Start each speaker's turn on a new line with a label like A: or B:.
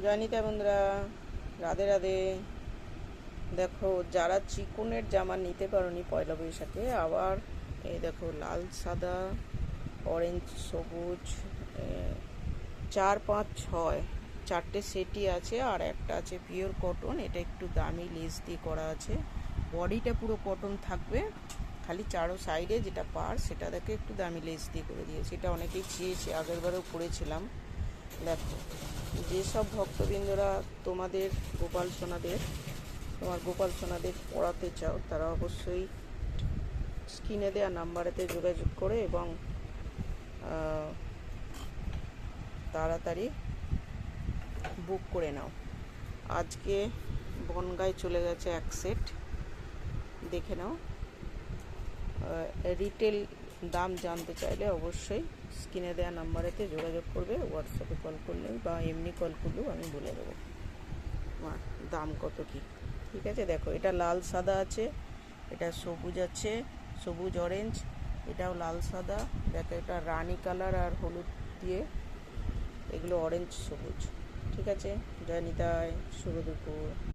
A: জয়নিতা বন্ধুরা, রাধে রাধে। দেখো, যারা চিকনের জামা নিতে পারোনি পয়লা বৈশাখে, আবার এই দেখো লাল সাদা অরেঞ্জ সবুজ 4 5 6 চারটে সেটই আছে। আর একটা আছে পিওর কটন, এটা একটু দামি লেস দিয়ে করা আছে। বডিটা পুরো কটন থাকবে, খালি চারো সাইডে যেটা পার সেটা দেখে একটু দামি লেস দিয়ে করে দিয়েছে। এটা অনেকেই চেয়েছে, আগেরবারেও করেছিলাম। দেখো, যেসব ভক্তবৃন্দরা তোমাদের তোমার গোপাল সোনাদের পড়াতে চাও, তারা অবশ্যই স্ক্রিনে দেওয়া নাম্বারেতে যোগাযোগ করে এবং তাড়াতাড়ি বুক করে নাও। আজকে বনগাঁয় চলে গেছে এক সেট, দেখে নাও। রিটেল দাম জানতে চাইলে অবশ্যই স্ক্রিনে দেওয়া নাম্বারেতে যোগাযোগ করবে। হোয়াটসঅ্যাপে কল করলেও বা এমনি কল করলেও আমি বলে দেবো আমার দাম কত কী। ঠিক আছে, দেখো এটা লাল সাদা আছে, এটা সবুজ আছে, সবুজ অরেঞ্জ, এটাও লাল সাদা। দেখো এটা রানি কালার আর হলুদ দিয়ে, এগুলো অরেঞ্জ সবুজ। ঠিক আছে, জয় নিতাই, শুভ দুপুর।